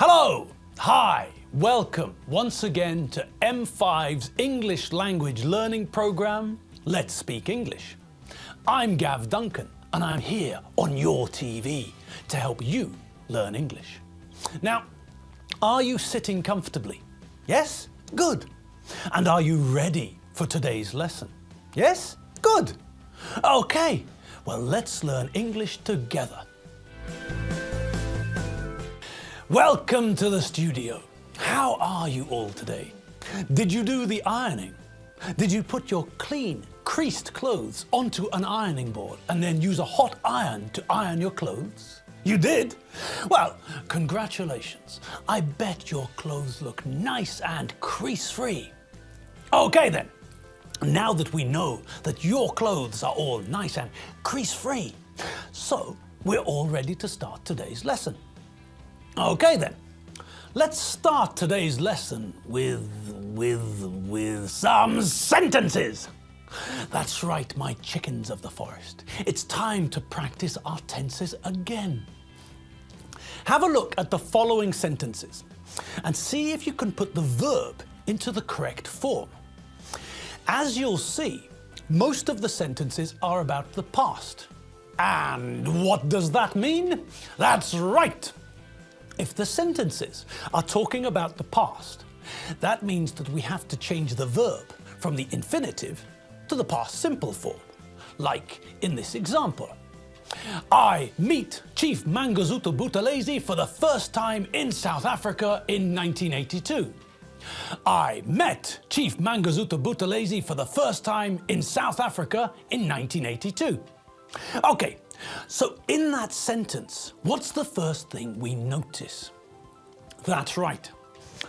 Hello! Hi! Welcome once again to M5's English language learning program, Let's Speak English. I'm Gav Duncan and I'm here on your TV to help you learn English. Now, are you sitting comfortably? Yes? Good. And are you ready for today's lesson? Yes? Good. Okay, well let's learn English together. Welcome to the studio. How are you all today? Did you do the ironing? Did you put your clean, creased clothes onto an ironing board and then use a hot iron to iron your clothes? You did? Well, congratulations. I bet your clothes look nice and crease-free. Okay then, now that we know that your clothes are all nice and crease-free, so we're all ready to start today's lesson. Okay then, let's start today's lesson with some sentences. That's right, my chickens of the forest. It's time to practice our tenses again. Have a look at the following sentences and see if you can put the verb into the correct form. As you'll see, most of the sentences are about the past. And what does that mean? That's right! If the sentences are talking about the past, that means that we have to change the verb from the infinitive to the past simple form, like in this example. I meet Chief Mangosuthu Buthelezi for the first time in South Africa in 1982. I met Chief Mangosuthu Buthelezi for the first time in South Africa in 1982. Okay, so in that sentence, what's the first thing we notice? That's right.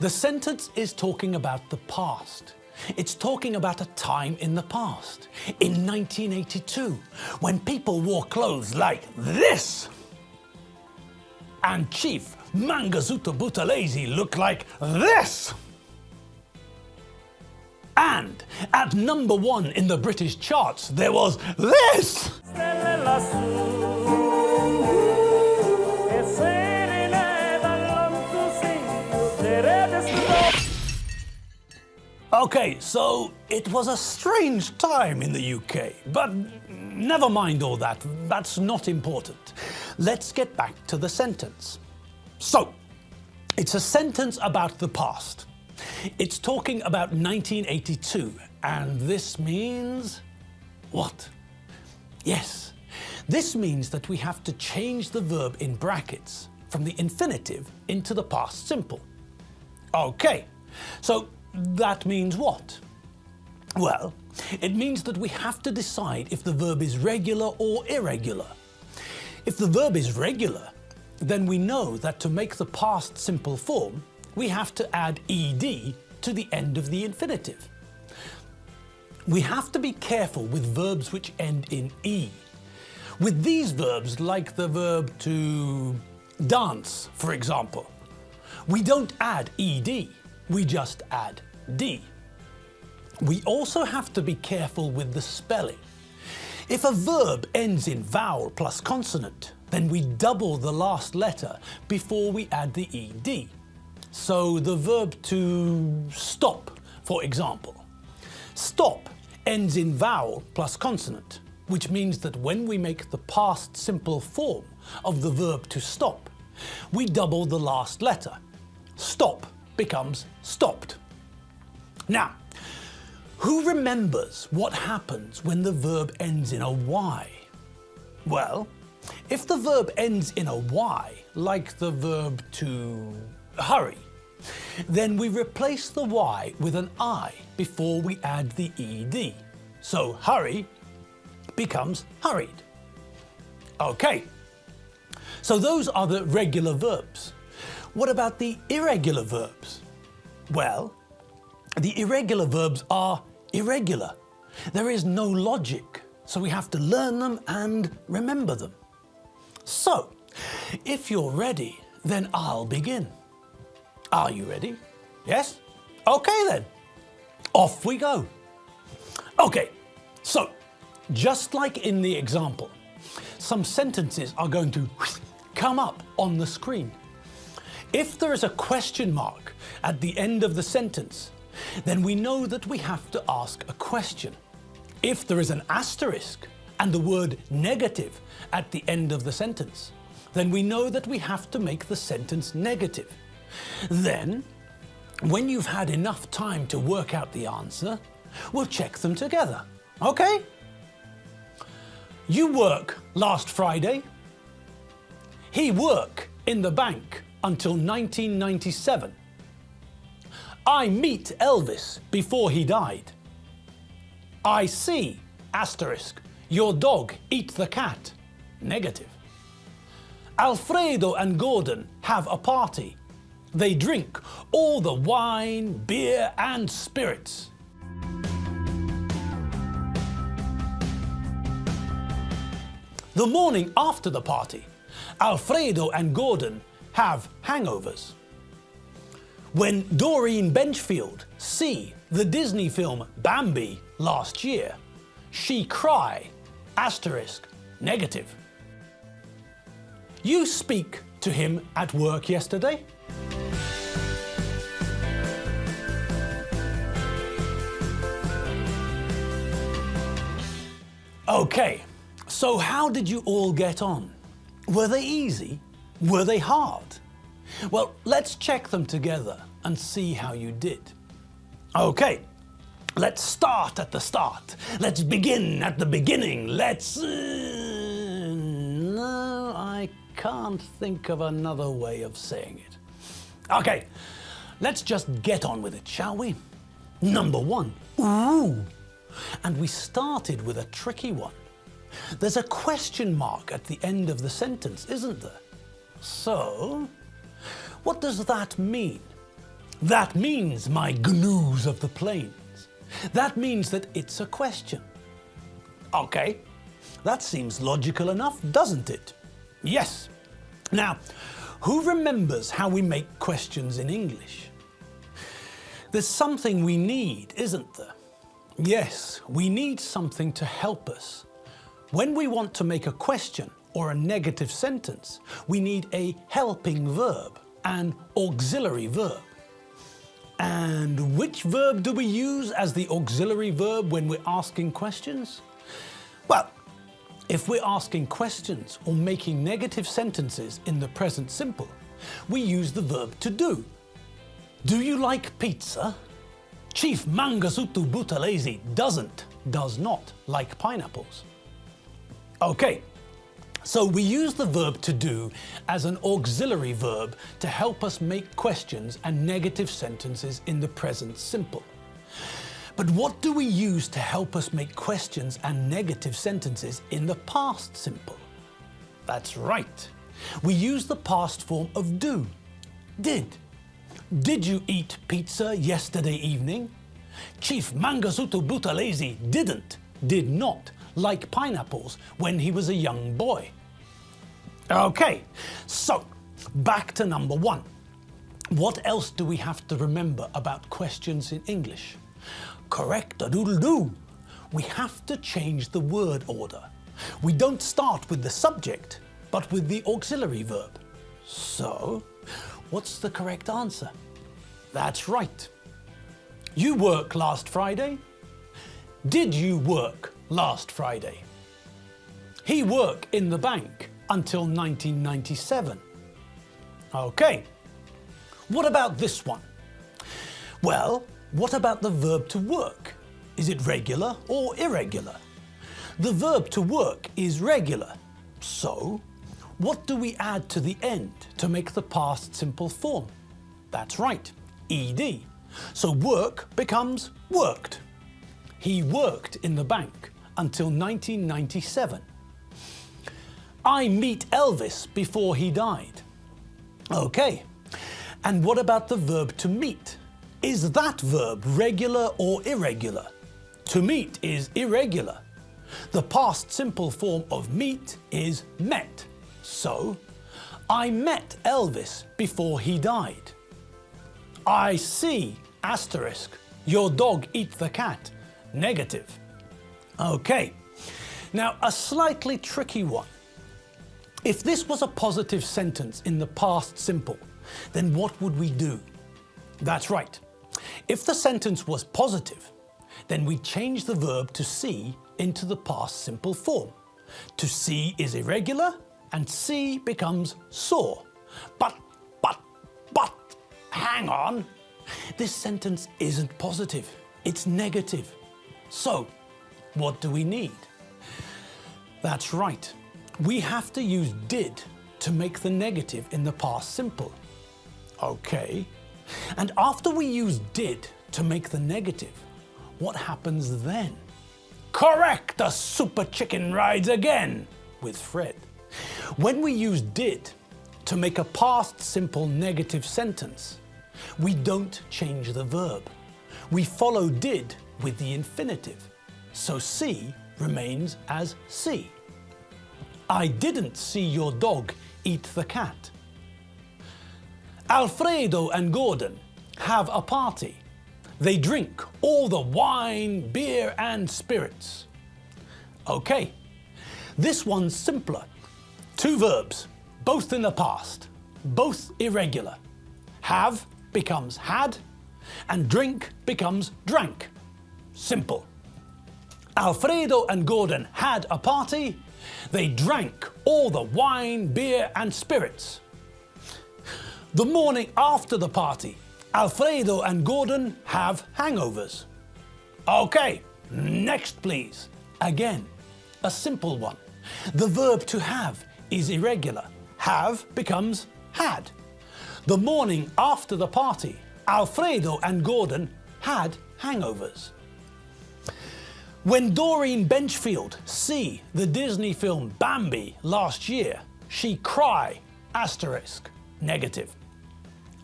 The sentence is talking about the past. It's talking about a time in the past, in 1982, when people wore clothes like this. And Chief Mangosuthu Buthelezi looked like this. And at number 1 in the British charts, there was this. Okay, so it was a strange time in the UK, but never mind all that, that's not important. Let's get back to the sentence. So, it's a sentence about the past. It's talking about 1982, and this means what? Yes, this means that we have to change the verb in brackets from the infinitive into the past simple. Okay, so that means what? Well, it means that we have to decide if the verb is regular or irregular. If the verb is regular, then we know that to make the past simple form, we have to add ed to the end of the infinitive. We have to be careful with verbs which end in e. With these verbs, like the verb to dance, for example, we don't add ed, we just add d. We also have to be careful with the spelling. If a verb ends in vowel plus consonant, then we double the last letter before we add the ed. So the verb to stop, for example. Stop ends in vowel plus consonant, which means that when we make the past simple form of the verb to stop, we double the last letter. Stop becomes stopped. Now, who remembers what happens when the verb ends in a y? Well, if the verb ends in a y, like the verb to hurry, then we replace the y with an I before we add the ed. So hurry becomes hurried. Okay, so those are the regular verbs. What about the irregular verbs? Well, the irregular verbs are irregular. There is no logic, so we have to learn them and remember them. So, if you're ready, then I'll begin. Are you ready? Yes? Okay then. Off we go. Okay, so just like in the example, some sentences are going to come up on the screen. If there is a question mark at the end of the sentence, then we know that we have to ask a question. If there is an asterisk and the word negative at the end of the sentence, then we know that we have to make the sentence negative. Then, when you've had enough time to work out the answer, we'll check them together, okay? You work last Friday. He work in the bank until 1997. I meet Elvis before he died. I see, asterisk, your dog eat the cat, negative. Alfredo and Gordon have a party. They drink all the wine, beer and spirits. The morning after the party, Alfredo and Gordon have hangovers. When Doreen Benchfield see the Disney film Bambi last year, she cry, asterisk, negative. You speak to him at work yesterday? Okay, so how did you all get on? Were they easy? Were they hard? Well, let's check them together and see how you did. Okay, let's start at the start. Let's begin at the beginning. No, I can't think of another way of saying it. Okay, let's just get on with it, shall we? Number one, ooh. And we started with a tricky one. There's a question mark at the end of the sentence, isn't there? So, what does that mean? That means, my gnues of the plains, that means that it's a question. Okay, that seems logical enough, doesn't it? Yes. Now, who remembers how we make questions in English? There's something we need, isn't there? Yes, we need something to help us. When we want to make a question or a negative sentence, we need a helping verb, an auxiliary verb. And which verb do we use as the auxiliary verb when we're asking questions? Well, if we're asking questions or making negative sentences in the present simple, we use the verb to do. Do you like pizza? Chief Mangasutu Buthelezi does not like pineapples. Okay, so we use the verb to do as an auxiliary verb to help us make questions and negative sentences in the present simple. But what do we use to help us make questions and negative sentences in the past simple? That's right. We use the past form of do. Did. Did you eat pizza yesterday evening? Chief Mangasutu Buthelezi did not like pineapples when he was a young boy. Okay, so back to number one. What else do we have to remember about questions in English? Correct-a-doodle-doo. We have to change the word order. We don't start with the subject, but with the auxiliary verb. So, what's the correct answer? That's right. You work last Friday? Did you work last Friday? He worked in the bank until 1997. Okay. What about this one? Well, what about the verb to work? Is it regular or irregular? The verb to work is regular. So, what do we add to the end to make the past simple form? That's right, ed. So work becomes worked. He worked in the bank until 1997. I meet Elvis before he died. Okay, and what about the verb to meet? Is that verb regular or irregular? To meet is irregular. The past simple form of meet is met. So, I met Elvis before he died. I see, asterisk, your dog eat the cat, negative. Okay, now a slightly tricky one. If this was a positive sentence in the past simple, then what would we do? That's right. If the sentence was positive, then we change the verb to see into the past simple form. To see is irregular, and see becomes saw. But, hang on. This sentence isn't positive, it's negative. So, what do we need? That's right. We have to use did to make the negative in the past simple. Okay. And after we use did to make the negative, what happens then? Correct! The super chicken rides again with Fred. When we use did to make a past simple negative sentence, we don't change the verb. We follow did with the infinitive, so see remains as see. I didn't see your dog eat the cat. Alfredo and Gordon have a party. They drink all the wine, beer and spirits. Okay, this one's simpler. Two verbs, both in the past, both irregular. Have becomes had, and drink becomes drank. Simple. Alfredo and Gordon had a party. They drank all the wine, beer and spirits. The morning after the party, Alfredo and Gordon have hangovers. Okay, next please. Again, a simple one. The verb to have is irregular. Have becomes had. The morning after the party, Alfredo and Gordon had hangovers. When Doreen Benchfield see the Disney film Bambi last year, she cry, asterisk, negative.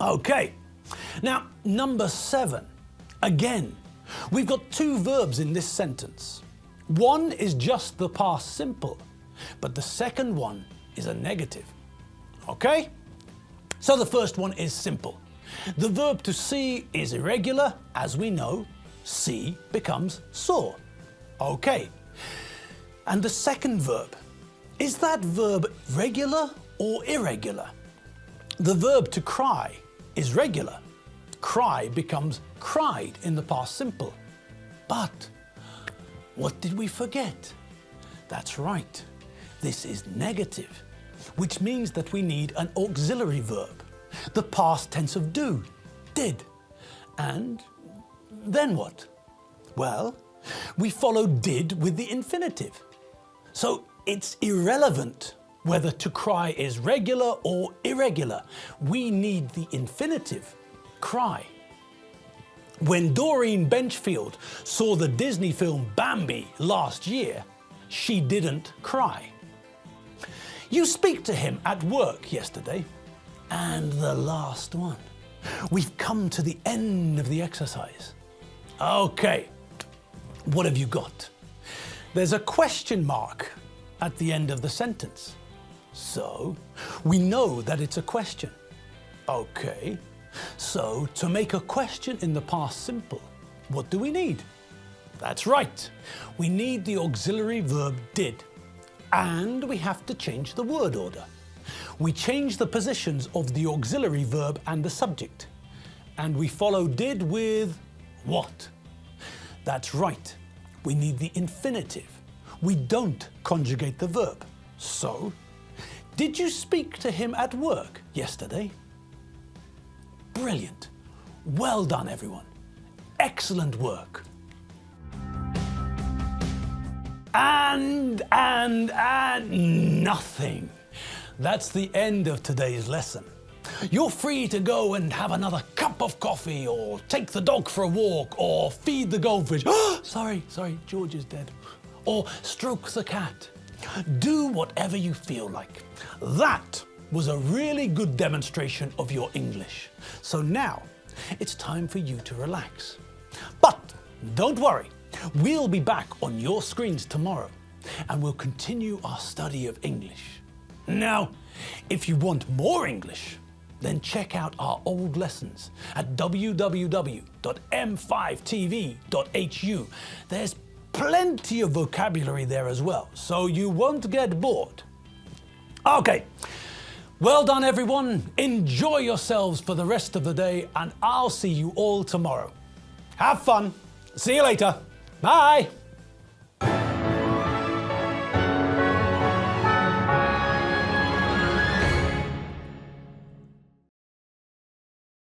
Okay, now number 7. Again, we've got two verbs in this sentence. One is just the past simple, but the second one is a negative. Okay? So the first one is simple. The verb to see is irregular, as we know. See becomes saw. Okay. And the second verb, is that verb regular or irregular? The verb to cry is regular. Cry becomes cried in the past simple. But what did we forget? That's right. This is negative, which means that we need an auxiliary verb, the past tense of do, did. And then what? Well, we follow did with the infinitive. So it's irrelevant whether to cry is regular or irregular. We need the infinitive, cry. When Doreen Benchfield saw the Disney film Bambi last year, she didn't cry. You speak to him at work yesterday. And the last one. We've come to the end of the exercise. Okay, what have you got? There's a question mark at the end of the sentence. So we know that it's a question. Okay, so to make a question in the past simple, what do we need? That's right, we need the auxiliary verb did. And we have to change the word order. We change the positions of the auxiliary verb and the subject. And we follow did with what? That's right, we need the infinitive. We don't conjugate the verb. So, did you speak to him at work yesterday? Brilliant. Well done, everyone. Excellent work. And nothing. That's the end of today's lesson. You're free to go and have another cup of coffee, or take the dog for a walk, or feed the goldfish. Sorry, George is dead. Or stroke the cat. Do whatever you feel like. That was a really good demonstration of your English. So now it's time for you to relax. But don't worry, we'll be back on your screens tomorrow, and we'll continue our study of English. Now, if you want more English, then check out our old lessons at www.m5tv.hu. There's plenty of vocabulary there as well, so you won't get bored. Okay, Well done, everyone. Enjoy yourselves for the rest of the day, and I'll see you all tomorrow. Have fun. See you later. Bye.